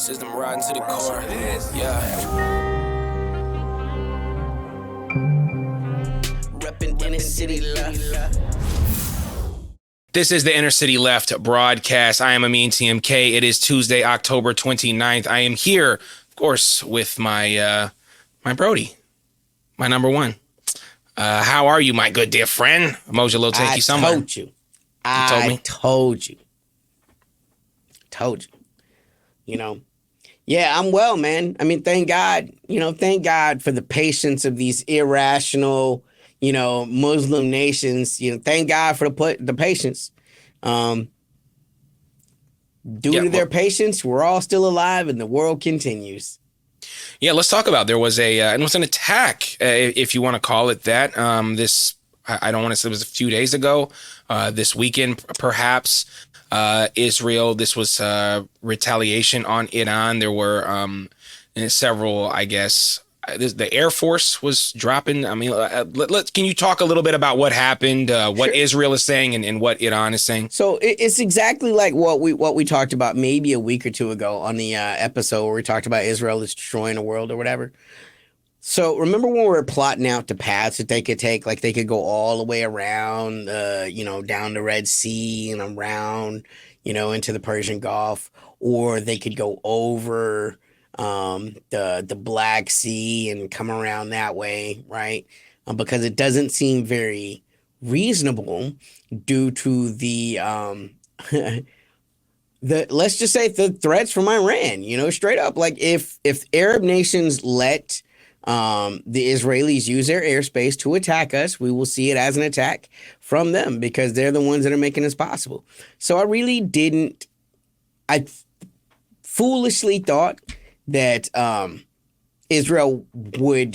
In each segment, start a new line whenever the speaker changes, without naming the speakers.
System riding to the core. Yeah. Reppin' Inner City Left.
This is the Inner City Left broadcast. I am Amin TMK. It is Tuesday, October 29th. I am here, of course, with my Brody, my number one. How are you, my good dear friend? Moja will take you somewhere.
I told you. I told you. Told you. You know. Yeah, I'm well, man. I mean, thank God. Thank God for the patience of these irrational, Muslim nations. Thank God for the patience. Due to their patience, we're all still alive and the world continues.
Yeah, let's talk about. There was it was an attack, if you want to call it that. I don't want to say it was a few days ago. This weekend, perhaps. Israel. This was retaliation on Iran. There were several, I guess. The Air Force was dropping. I mean, can you talk a little bit about what happened, what
Sure.
Israel is saying, and what Iran is saying?
So it's exactly like what we talked about maybe a week or two ago on the episode where we talked about Israel is destroying the world or whatever. So remember when we were plotting out the paths that they could take, like they could go all the way around, down the Red Sea and around, into the Persian Gulf, or they could go over the Black Sea and come around that way, right? Because it doesn't seem very reasonable due to the let's just say the threats from Iran. Straight up, like if Arab nations let the Israelis use their airspace to attack us, we will see it as an attack from them because they're the ones that are making this possible. So I foolishly thought that Israel would,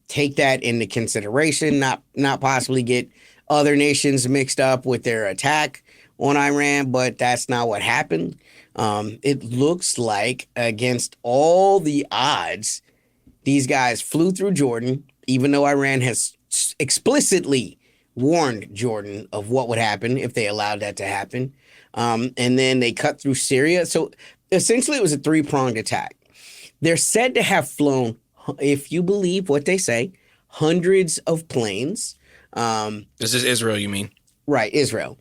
take that into consideration, not possibly get other nations mixed up with their attack on Iran, but that's not what happened. It looks like against all the odds, these guys flew through Jordan, even though Iran has explicitly warned Jordan of what would happen if they allowed that to happen. And then they cut through Syria. So essentially, it was a three-pronged attack. They're said to have flown, if you believe what they say, hundreds of planes.
This is Israel, you mean?
Right, Israel.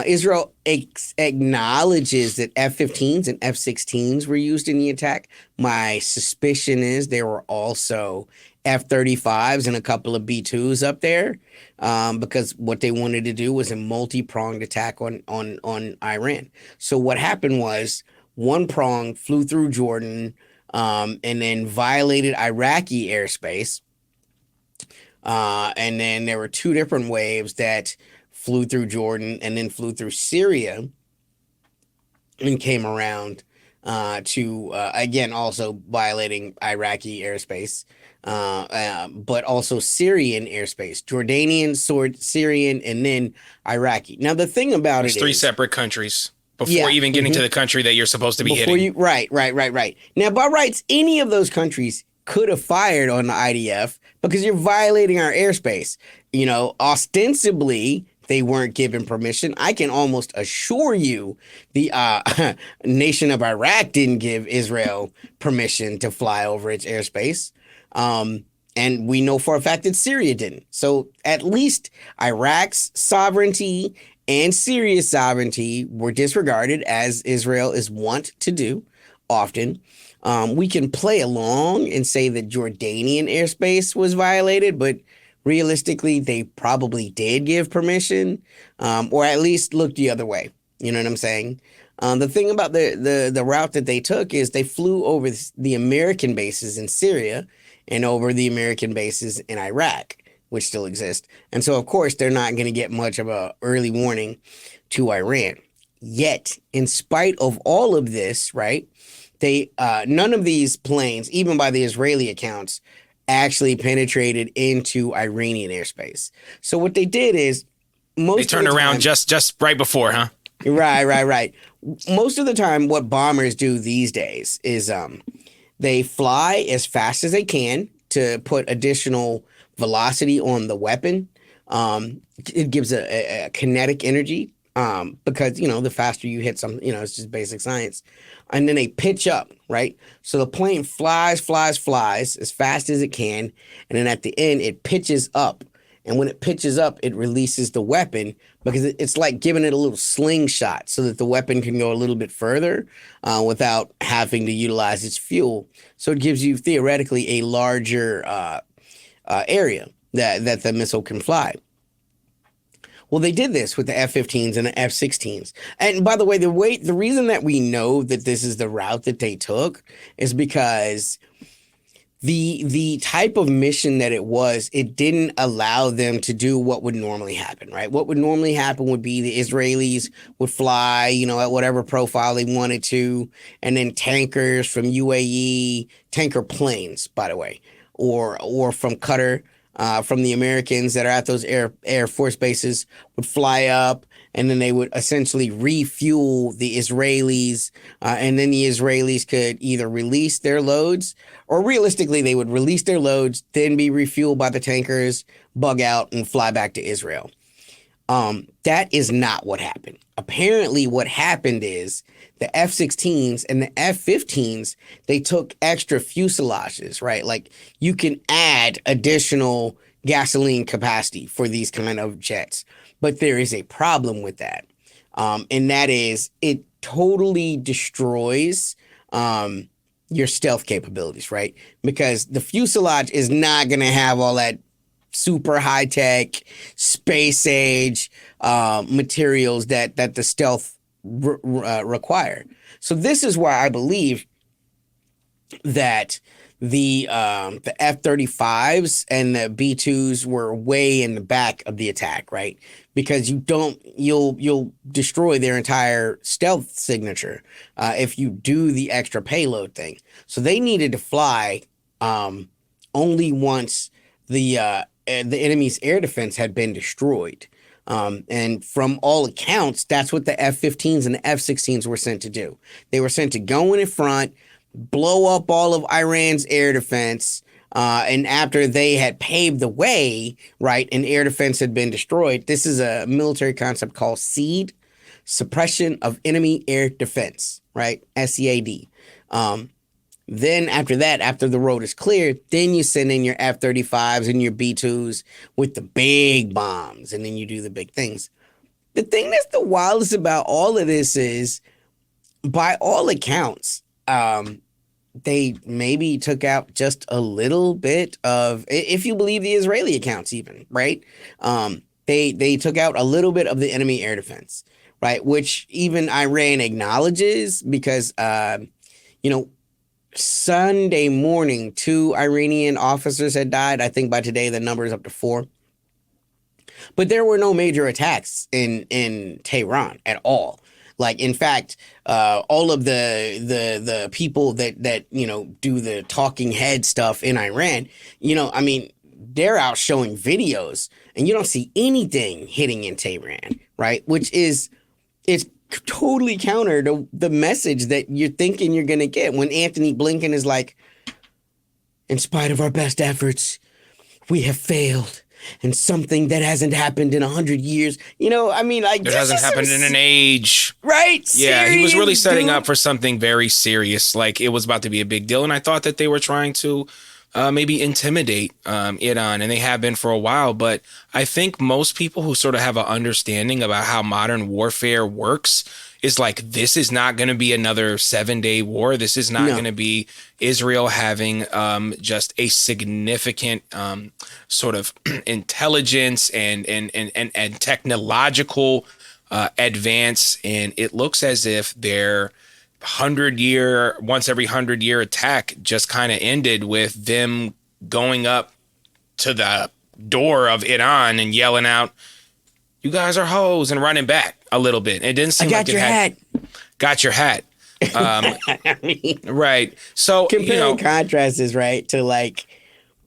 Israel acknowledges that F-15s and F-16s were used in the attack. My suspicion is there were also F-35s and a couple of B-2s up there because what they wanted to do was a multi-pronged attack on Iran. So what happened was one prong flew through Jordan and then violated Iraqi airspace. And then there were two different waves that flew through Jordan and then flew through Syria and came around to, again, also violating Iraqi airspace, but also Syrian airspace, Jordanian, Syrian, and then Iraqi. Now, the thing about
It's
it
three
is,
separate countries before even getting to the country that you're supposed to be hitting.
Right. Now, by rights, any of those countries could have fired on the IDF because you're violating our airspace. Ostensibly, they weren't given permission. I can almost assure you the nation of Iraq didn't give Israel permission to fly over its airspace. And we know for a fact that Syria didn't. So at least Iraq's sovereignty and Syria's sovereignty were disregarded, as Israel is wont to do often. We can play along and say that Jordanian airspace was violated, but realistically, they probably did give permission, or at least look the other way. You know what I'm saying? The thing about the route that they took is they flew over the American bases in Syria and over the American bases in Iraq, which still exist. And so, of course, they're not going to get much of a early warning to Iran. Yet, in spite of all of this, right, they none of these planes, even by the Israeli accounts, actually penetrated into Iranian airspace. So what they did is
They turned around just right before, huh?
Right. Most of the time, what bombers do these days is they fly as fast as they can to put additional velocity on the weapon. It gives a kinetic energy because the faster you hit something, it's just basic science. And then they pitch up, right? So the plane flies as fast as it can, and then at the end it pitches up. And when it pitches up, it releases the weapon because it's like giving it a little slingshot so that the weapon can go a little bit further without having to utilize its fuel. So it gives you theoretically a larger area that the missile can fly. Well, they did this with the F-15s and the F-16s. And by the way, the reason that we know that this is the route that they took is because the type of mission that it didn't allow them to do what would normally happen, right? What would normally happen would be the Israelis would fly, at whatever profile they wanted to, and then tankers from UAE, tanker planes, by the way, or from Qatar, from the Americans that are at those Air Force bases would fly up, and then they would essentially refuel the Israelis, and then the Israelis could either release their loads, or realistically, they would release their loads, then be refueled by the tankers, bug out, and fly back to Israel. That is not what happened. Apparently, what happened is the F-16s and the F-15s, they took extra fuselages, right? Like, you can add additional gasoline capacity for these kind of jets. But there is a problem with that. And that is it totally destroys your stealth capabilities, right? Because the fuselage is not going to have all that super high-tech, space-age materials that the stealth require. So this is why I believe that the F-35s and the B-2s were way in the back of the attack, right? Because you'll destroy their entire stealth signature if you do the extra payload thing. So they needed to fly only once the enemy's air defense had been destroyed. And from all accounts, that's what the F-15s and the F-16s were sent to do. They were sent to go in front, blow up all of Iran's air defense, and after they had paved the way, right, and air defense had been destroyed, this is a military concept called SEAD, Suppression of Enemy Air Defense, right, SEAD. Then after that, after the road is cleared, then you send in your F-35s and your B-2s with the big bombs, and then you do the big things. The thing that's the wildest about all of this is, by all accounts, they maybe took out just a little bit of, if you believe the Israeli accounts even, right? They took out a little bit of the enemy air defense, right? Which even Iran acknowledges because, Sunday morning, 2 Iranian officers had died. I think by today the number is up to 4. But there were no major attacks in Tehran at all. Like, in fact, all of the people that do the talking head stuff in Iran, they're out showing videos, and you don't see anything hitting in Tehran, right? Which is totally counter to the message that you're thinking you're going to get when Anthony Blinken is like, in spite of our best efforts, we have failed. And something that hasn't happened in 100 years. It
hasn't happened in an age.
Right?
Yeah, he was really setting up for something very serious. Like, it was about to be a big deal. And I thought that they were trying to maybe intimidate Iran, and they have been for a while. But I think most people who sort of have an understanding about how modern warfare works is like, this is not going to be another 7-day war. This is not going to be Israel having just a significant sort of intelligence and technological advance. And it looks as if their once every 100-year attack just kind of ended with them going up to the door of Iran and yelling out, "You guys are hoes," and running back a little bit. It didn't seem like it had. Got your hat. Right. So
compare and contrast is right to like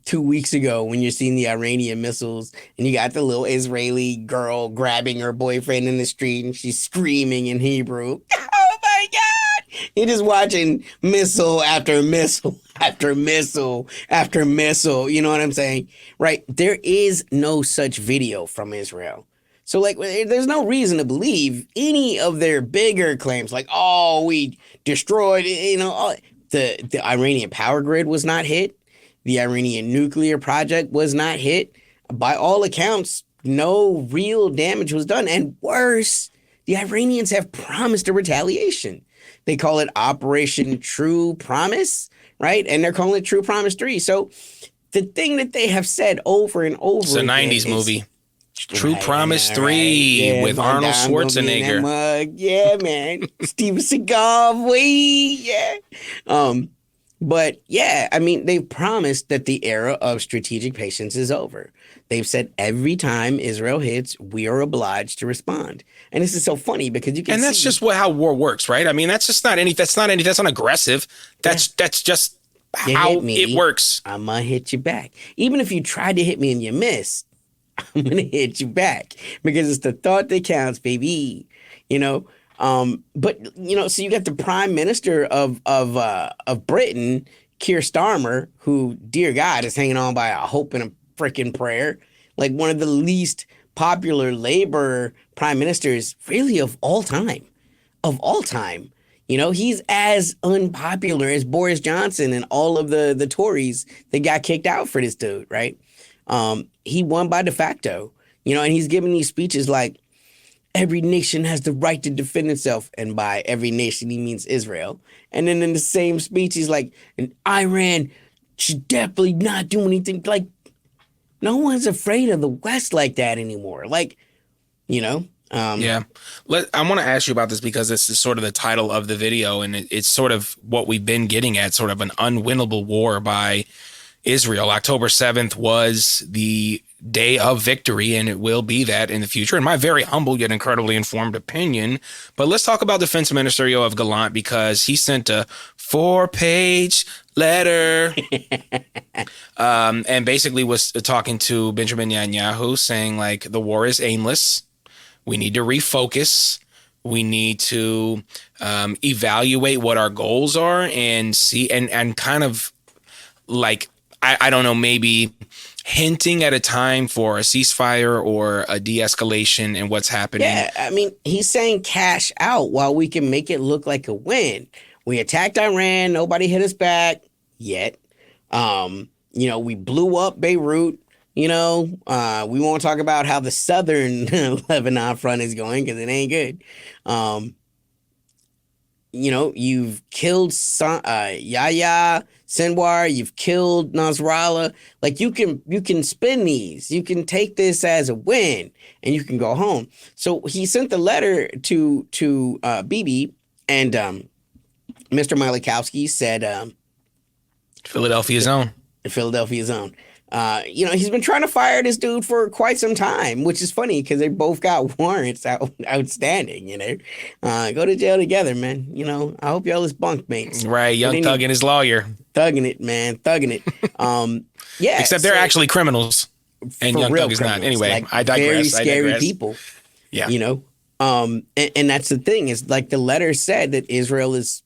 2 weeks ago when you're seeing the Iranian missiles and you got the little Israeli girl grabbing her boyfriend in the street and she's screaming in Hebrew. Oh my God. You're just watching missile after missile after missile after missile. You know what I'm saying? Right. There is no such video from Israel. So like, there's no reason to believe any of their bigger claims, like, oh, we destroyed, the Iranian power grid was not hit. The Iranian nuclear project was not hit. By all accounts, no real damage was done. And worse, the Iranians have promised a retaliation. They call it Operation True Promise, right? And they're calling it True Promise 3. So the thing that they have said over and over
It's a
again
90s
is,
movie. True
Right,
Promise
right.
3
Yeah,
with
my
Arnold
God, I'm gonna be in that
Schwarzenegger.
mug. Yeah, man. Steven Seagal, yeah. But yeah, I mean, they've promised that the era of strategic patience is over. They've said every time Israel hits, we are obliged to respond. And this is so funny because you can
And that's
see,
just how war works, right? I mean, that's not aggressive. That's just
You
how
hit me,
it works.
I'm gonna hit you back. Even if you tried to hit me and you missed, I'm gonna hit you back because it's the thought that counts, baby. You know. But so you got the Prime Minister of Britain, Keir Starmer, who, dear God, is hanging on by a hope and a freaking prayer, like one of the least popular Labour prime ministers, really, of all time. Of all time. He's as unpopular as Boris Johnson and all of the Tories that got kicked out for this dude, right? He won by de facto, and he's giving these speeches like, every nation has the right to defend itself. And by every nation, he means Israel. And then in the same speech, he's like, and Iran should definitely not do anything. Like, no one's afraid of the West like that anymore. Like,
Yeah. I want to ask you about this because this is sort of the title of the video, and it's sort of what we've been getting at, sort of an unwinnable war by Israel. October 7th was the day of victory, and it will be that in the future, in my very humble yet incredibly informed opinion. But let's talk about Defense Minister Yoav Gallant, because he sent a 4-page letter and basically was talking to Benjamin Netanyahu, saying, like, the war is aimless. We need to refocus. We need to evaluate what our goals are and see and kind of like, I don't know, maybe hinting at a time for a ceasefire or a de-escalation in what's happening.
yeah, I mean, he's saying cash out while we can make it look like a win. We attacked Iran. Nobody hit us back yet. We blew up Beirut. We won't talk about how the southern Lebanon front is going because it ain't good. You've killed Yahya Sinwar, you've killed Nasrallah. Like, you can spin these. You can take this as a win and you can go home. So he sent the letter to Bibi, and Mr. Malikowski said,
Philadelphia's own.
Philadelphia's own. He's been trying to fire this dude for quite some time, which is funny because they both got warrants outstanding, go to jail together, man. I hope y'all is bunkmates.
Right. Young Thug and his lawyer.
Thugging it, man. Thugging it. Yeah.
Except they're actually criminals and Young Thug is not. Anyway,
like,
I digress.
Very scary people.
Yeah.
And that's the thing, is like the letter said that Israel is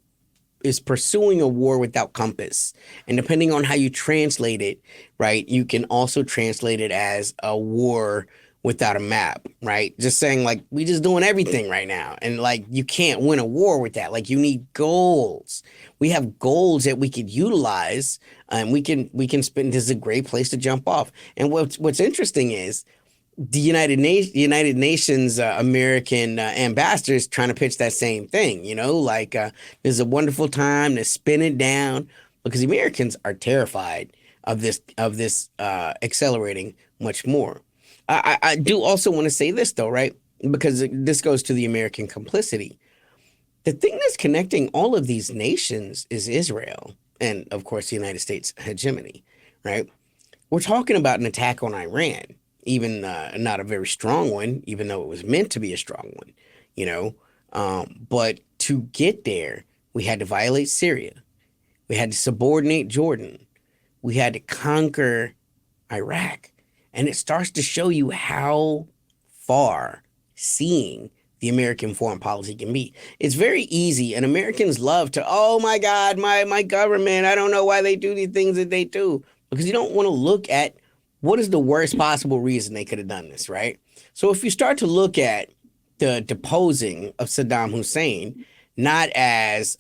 pursuing a war without compass. And depending on how you translate it, right, you can also translate it as a war without a map, right? Just saying, like, we just doing everything right now. And like, you can't win a war with that. Like, you need goals. We have goals that we could utilize, and we can spend. This is a great place to jump off. And what's interesting is the United Nations American ambassadors trying to pitch that same thing, this is a wonderful time to spin it down, because the Americans are terrified of this accelerating much more. I do also want to say this, though, right? Because this goes to the American complicity. The thing that's connecting all of these nations is Israel and, of course, the United States hegemony, right? We're talking about an attack on Iran, even not a very strong one, even though it was meant to be a strong one, but to get there, we had to violate Syria. We had to subordinate Jordan. We had to conquer Iraq. And it starts to show you how far seeing the American foreign policy can be. It's very easy, and Americans love to, oh my God, my government, I don't know why they do the things that they do. Because you don't want to look at what is the worst possible reason they could have done this, right? So if you start to look at the deposing of Saddam Hussein, not as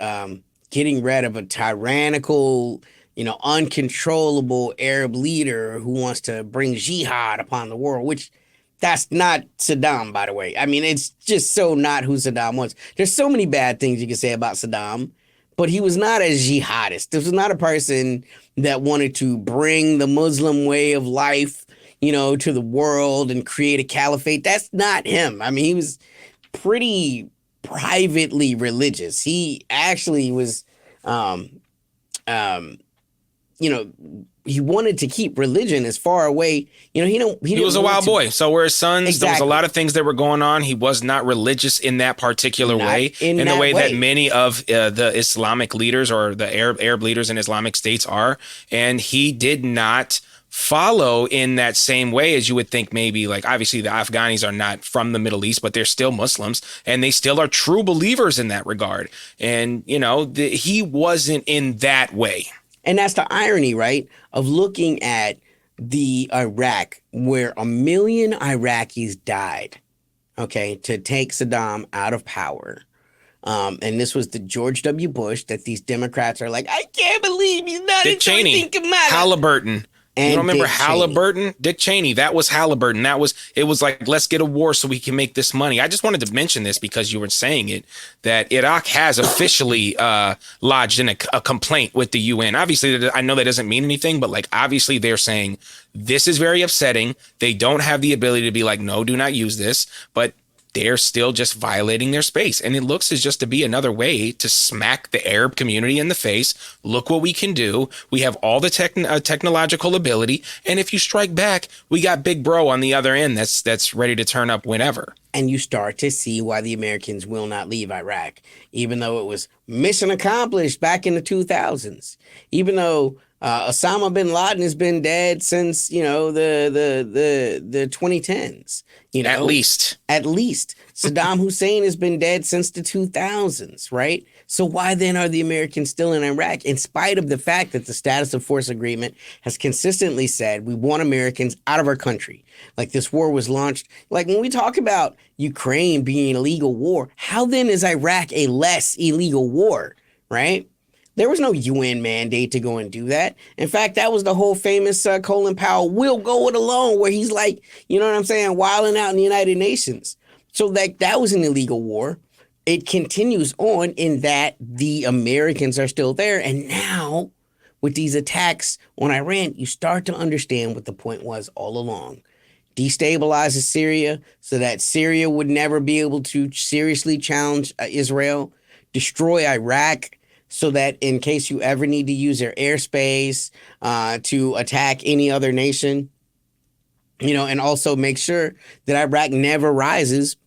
getting rid of a tyrannical, uncontrollable Arab leader who wants to bring jihad upon the world, which that's not Saddam, by the way. I mean, it's just so not who Saddam was. There's so many bad things you can say about Saddam, but he was not a jihadist. This was not a person that wanted to bring the Muslim way of life, to the world and create a caliphate. That's not him. I mean, he was pretty privately religious. He actually was, he wanted to keep religion as far away. He
was a wild boy. So were his sons.
Exactly.
There was a lot of things that were going on. He was not religious in that particular way, in the way that many of the Islamic leaders or the Arab leaders in Islamic states are. And he did not follow in that same way as you would think. Maybe, like, obviously the Afghanis are not from the Middle East, but they're still Muslims and they still are true believers in that regard. And, he wasn't in that way.
And that's the irony, right, of looking at the Iraq, where 1 million Iraqis died, to take Saddam out of power. And this was the George W. Bush that these Democrats are like, I can't believe he's not
Dick Cheney, Halliburton.
And
you don't remember
Dick
Halliburton?
Cheney.
Dick Cheney, that was Halliburton. It was like, let's get a war so we can make this money. I just wanted to mention this because you were saying it, that Iraq has officially lodged in a complaint with the UN. Obviously, I know that doesn't mean anything, but obviously they're saying this is very upsetting. They don't have the ability to be like, no, do not use this. But they're still just violating their space. And it looks as just to be another way to smack the Arab community in the face. Look what we can do. We have all the technological ability. And if you strike back, we got Big Bro on the other end that's ready to turn up whenever.
And you start to see why the Americans will not leave Iraq, even though it was mission accomplished back in the 2000s, even though Osama bin Laden has been dead since, the 2010s.
At least
Saddam Hussein has been dead since the 2000s, right? So why then are the Americans still in Iraq, in spite of the fact that the status of force agreement has consistently said we want Americans out of our country? Like, this war was launched. Like, when we talk about Ukraine being an illegal war, how then is Iraq a less illegal war, right? There was no UN mandate to go and do that. In fact, that was the whole famous Colin Powell, we'll go it alone, where he's like, wilding out in the United Nations. So that was an illegal war. It continues on in that the Americans are still there. And now, with these attacks on Iran, you start to understand what the point was all along. Destabilize Syria so that Syria would never be able to seriously challenge Israel. Destroy Iraq, so that in case you ever need to use their airspace to attack any other nation, and also make sure that Iraq never rises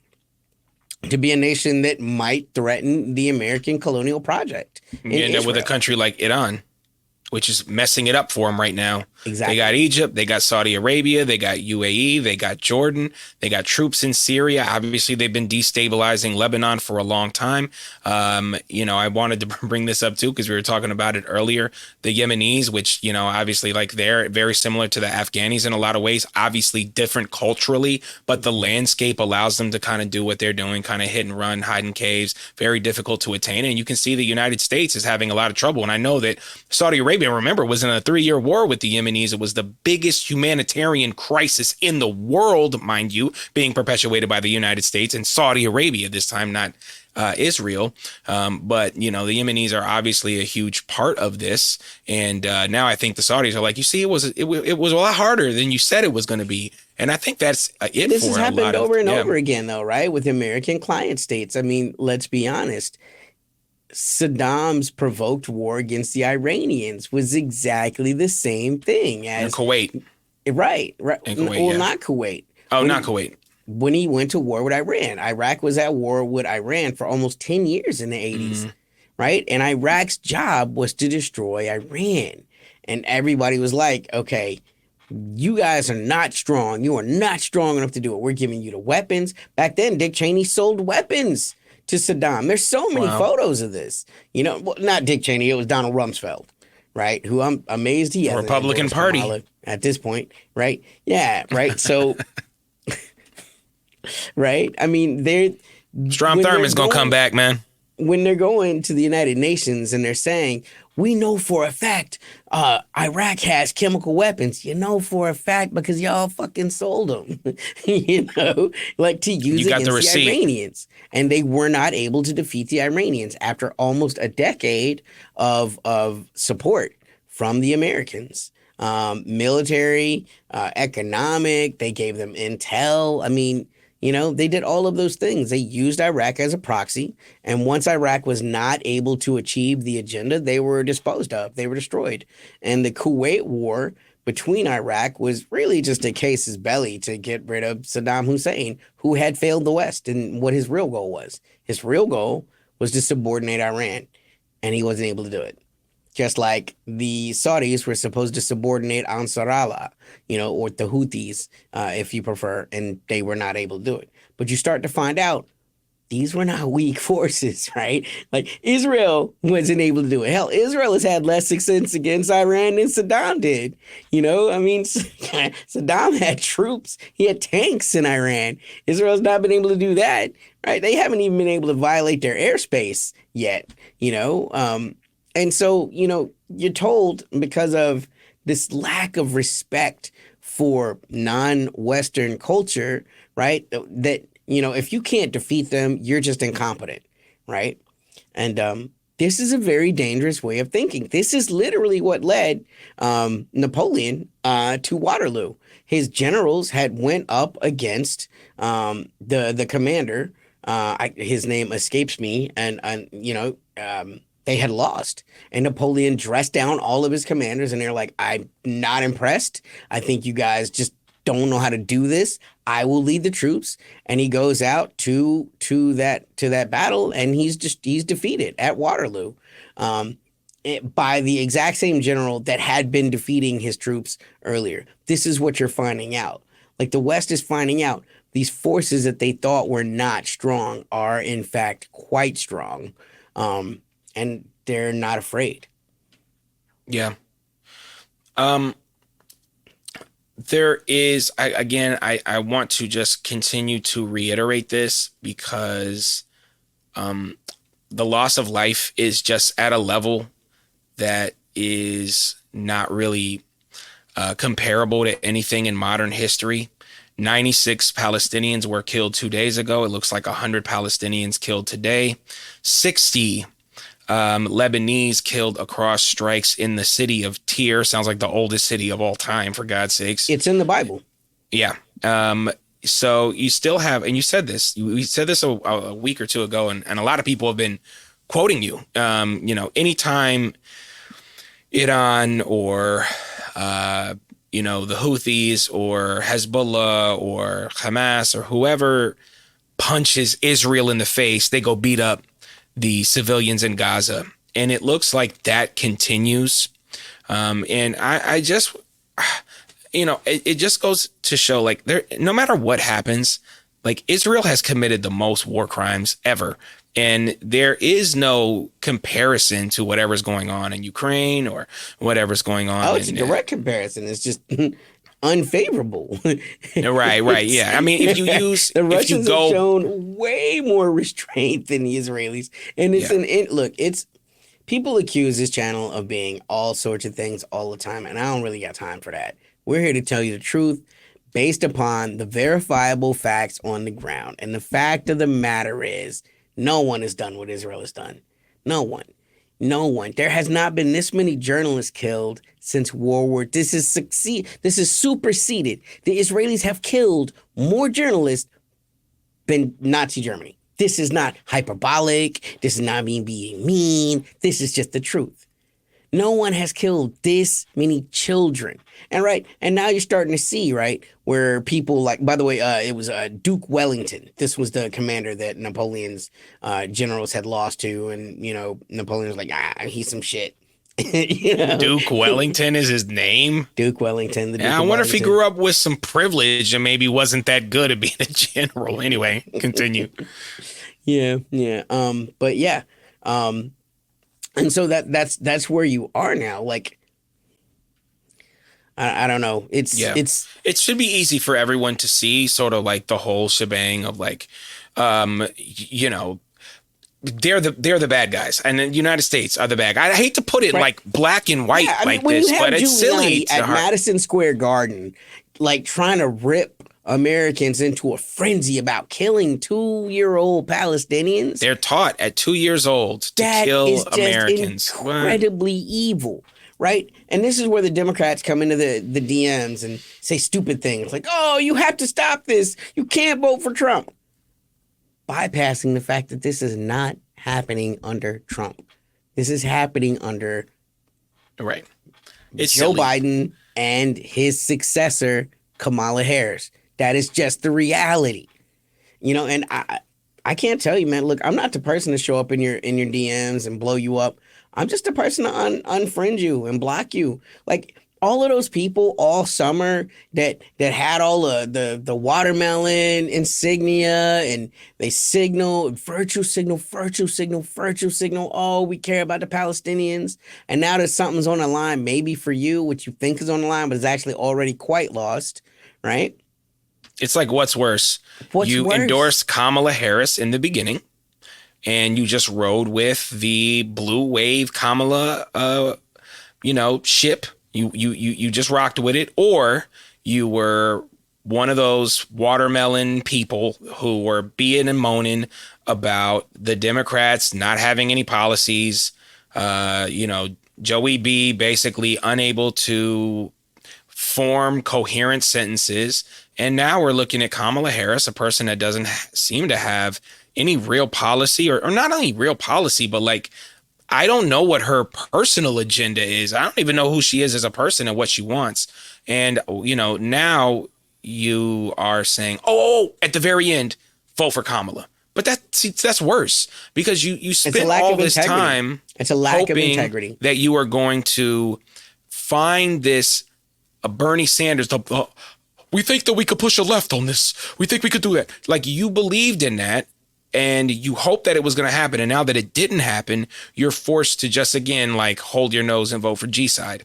to be a nation that might threaten the American colonial project.
You end up with a country like Iran, which is messing it up for them right now.
Exactly.
They got Egypt, they got Saudi Arabia, they got UAE, they got Jordan, they got troops in Syria. Obviously, they've been destabilizing Lebanon for a long time. I wanted to bring this up too because we were talking about it earlier. The Yemenis, which, obviously, they're very similar to the Afghanis in a lot of ways, obviously different culturally, but the landscape allows them to kind of do what they're doing, kind of hit and run, hide in caves, very difficult to attain. And you can see the United States is having a lot of trouble. And I know that Saudi Arabia, remember, was in a 3-year war with the Yemenis. It was the biggest humanitarian crisis in the world, mind you, being perpetuated by the United States and Saudi Arabia this time, not Israel. But, the Yemenis are obviously a huge part of this. And now I think the Saudis are like, you see, it was a lot harder than you said it was going to be. And I think that's it.
This
for
has
a
happened
lot
over
of,
and over again, though, right? With American client states. I mean, let's be honest. Saddam's provoked war against the Iranians was exactly the same thing as
Kuwait.
Right.
And Kuwait,
well,
yeah.
not Kuwait.
Not Kuwait.
When he went to war with Iran. Iraq was at war with Iran for almost 10 years in the 80s, right? And Iraq's job was to destroy Iran. And everybody was like, okay, you guys are not strong. You are not strong enough to do it. We're giving you the weapons. Back then, Dick Cheney sold weapons to Saddam. There's so many photos of this. Well, not Dick Cheney. It was Donald Rumsfeld, right? Who I'm amazed he has
Republican Party
at this point, right? Yeah, right. So right? I mean, they're
Strom
when they're
Thurmond's gonna come
going
back, man.
when they're going to the United Nations and they're saying, we know for a fact Iraq has chemical weapons. You know for a fact because y'all fucking sold them, like to use
You got the
against the
receipt.
Iranians. And they were not able to defeat the Iranians after almost a decade of support from the Americans. Military, economic, they gave them intel. I mean, they did all of those things. They used Iraq as a proxy. And once Iraq was not able to achieve the agenda, they were disposed of. They were destroyed. And the Kuwait War between Iraq was really just a casus belli to get rid of Saddam Hussein, who had failed the West and what his real goal was. His real goal was to subordinate Iran, and he wasn't able to do it. Just like the Saudis were supposed to subordinate Ansar Allah, or the Houthis, if you prefer, and they were not able to do it. But you start to find out these were not weak forces, right? Like Israel wasn't able to do it. Hell, Israel has had less success against Iran than Saddam did. I mean, Saddam had troops. He had tanks in Iran. Israel's not been able to do that, right? They haven't even been able to violate their airspace yet, And so, you're told because of this lack of respect for non-Western culture, right? That, if you can't defeat them, you're just incompetent, right? And this is a very dangerous way of thinking. This is literally what led Napoleon to Waterloo. His generals had went up against the commander. His name escapes me, and they had lost. And Napoleon dressed down all of his commanders, and they're like, I'm not impressed. I think you guys just don't know how to do this. I will lead the troops. And he goes out to that battle, and he's defeated at Waterloo by the exact same general that had been defeating his troops earlier. This is what you're finding out. Like the West is finding out these forces that they thought were not strong are in fact quite strong. And they're not afraid.
Yeah. There is, I want to just continue to reiterate this because the loss of life is just at a level that is not really comparable to anything in modern history. 96 Palestinians were killed 2 days ago. It looks like 100 Palestinians killed today. 60 Lebanese killed across strikes in the city of Tyre. Sounds like the oldest city of all time, for God's sakes.
It's in the Bible.
Yeah. So you still have, and you said this, we said this a week or two ago, and a lot of people have been quoting you. Anytime Iran or, the Houthis or Hezbollah or Hamas or whoever punches Israel in the face, they go beat up the civilians in Gaza. And it looks like that continues. And I just, it just goes to show, like, no matter what happens, like, Israel has committed the most war crimes ever. And there is no comparison to whatever's going on in Ukraine or whatever's going on.
Oh, it's a direct comparison. It's just unfavorable.
Right. Yeah. I mean, if you use
the Russians have shown way more restraint than the Israelis, and it's people accuse this channel of being all sorts of things all the time, and I don't really got time for that. We're here to tell you the truth based upon the verifiable facts on the ground, and the fact of the matter is, no one has done what Israel has done. No one. There has not been this many journalists killed since World War. This is superseded. The Israelis have killed more journalists than Nazi Germany. This is not hyperbolic. This is not me being mean. This is just the truth. No one has killed this many children. And now you're starting to see, right, where people like, by the way, it was Duke Wellington. This was the commander that Napoleon's generals had lost to. And, Napoleon was like, he's some shit.
Duke Wellington is his name?
Duke Wellington. The Duke
I
of
wonder if he
Wellington.
grew up with some privilege and maybe wasn't that good at being a general. Anyway, continue.
Yeah. But yeah. And so that's where you are now. Like, I don't know.
It should be easy for everyone to see sort of like the whole shebang of like, you know, they're the bad guys, and the United States are the bad guys. I hate to put it like black and white like this, but it's silly.
At Madison Square Garden, like trying to rip Americans into a frenzy about killing 2-year-old Palestinians.
They're taught at 2 years old to kill Americans.
Incredibly evil, right? And this is where the Democrats come into the DMs and say stupid things like, "Oh, you have to stop this. You can't vote for Trump." Bypassing the fact that this is not happening under Trump. This is happening under
It's
Joe
silly.
Biden and his successor, Kamala Harris. That is just the reality. You know, and I can't tell you, man, look, I'm not the person to show up in your DMs and blow you up. I'm just the person to unfriend you and block you. Like, all of those people all summer that had all the watermelon insignia and they virtue signal. Oh, we care about the Palestinians. And now that something's on the line, maybe for you, what you think is on the line, but is actually already quite lost, right?
It's like, what's worse? You endorsed Kamala Harris in the beginning, and you just rode with the blue wave Kamala, ship. You just rocked with it, or you were one of those watermelon people who were being and moaning about the Democrats not having any policies. Joey B basically unable to form coherent sentences. And now we're looking at Kamala Harris, a person that doesn't seem to have any real policy or not only real policy, but like, I don't know what her personal agenda is. I don't even know who she is as a person and what she wants. And, now you are saying, at the very end, vote for Kamala. But that's worse because you spent all this time.
It's a lack of integrity
that you are going to find this Bernie Sanders. We think that we could push a left on this. We think we could do that. Like, you believed in that. And you hope that it was going to happen. And now that it didn't happen, you're forced to just, again, like, hold your nose and vote for G-side,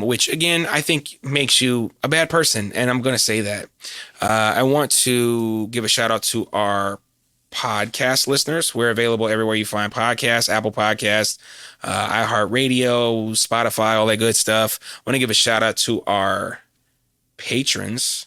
which, again, I think makes you a bad person. And I'm going to say that. I want to give a shout out to our podcast listeners. We're available everywhere you find podcasts, Apple Podcasts, iHeartRadio, Spotify, all that good stuff. I want to give a shout out to our patrons.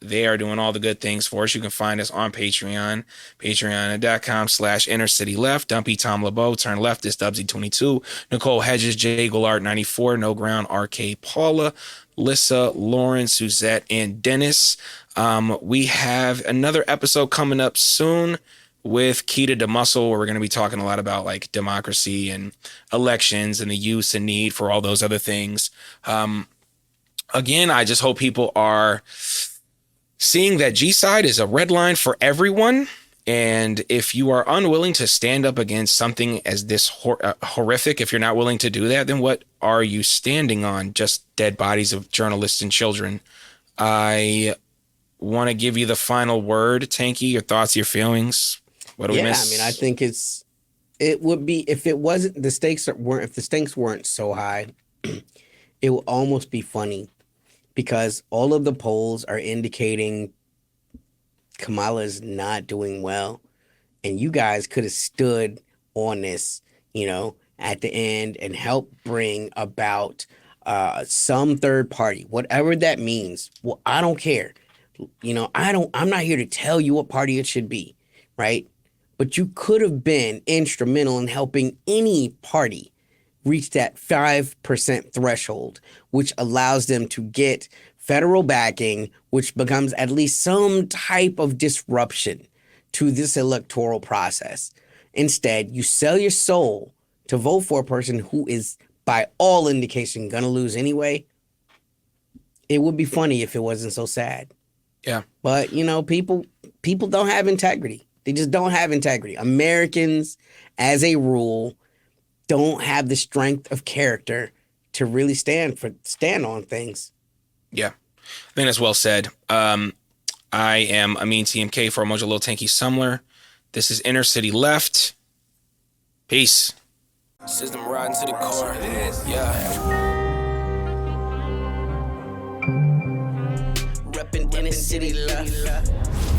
They are doing all the good things for us. You can find us on Patreon, patreon.com/innercityleft. Dumpy Tom LeBeau, Turn Leftist, Dubsy22, Nicole Hedges, Jay Goulart 94, No Ground, RK Paula, Lissa, Lauren, Suzette, and Dennis. We have another episode coming up soon with Keita DeMuscle, where we're going to be talking a lot about like democracy and elections and the use and need for all those other things. Again, I just hope people are seeing that G-side is a red line for everyone. And if you are unwilling to stand up against something as this horrific, if you're not willing to do that, then what are you standing on? Just dead bodies of journalists and children. I want to give you the final word, Tanky, your thoughts, your feelings. What do we miss?
I mean, I think it would be, if it wasn't, if the stakes weren't so high, it would almost be funny. Because all of the polls are indicating Kamala's not doing well. And you guys could have stood on this, at the end and helped bring about some third party, whatever that means. Well, I don't care. I'm not here to tell you what party it should be, right? But you could have been instrumental in helping any party reach that 5% threshold, which allows them to get federal backing, which becomes at least some type of disruption to this electoral process. Instead, you sell your soul to vote for a person who is, by all indication, going to lose anyway. It would be funny if it wasn't so sad.
Yeah.
But, people don't have integrity. They just don't have integrity. Americans, as a rule, don't have the strength of character to really stand on things.
Yeah, I think that's well said. I am Amin TMK for Mojo Lil Tanky Sumler. This is Inner City Left. Peace.
System riding to the core. Yeah. city left.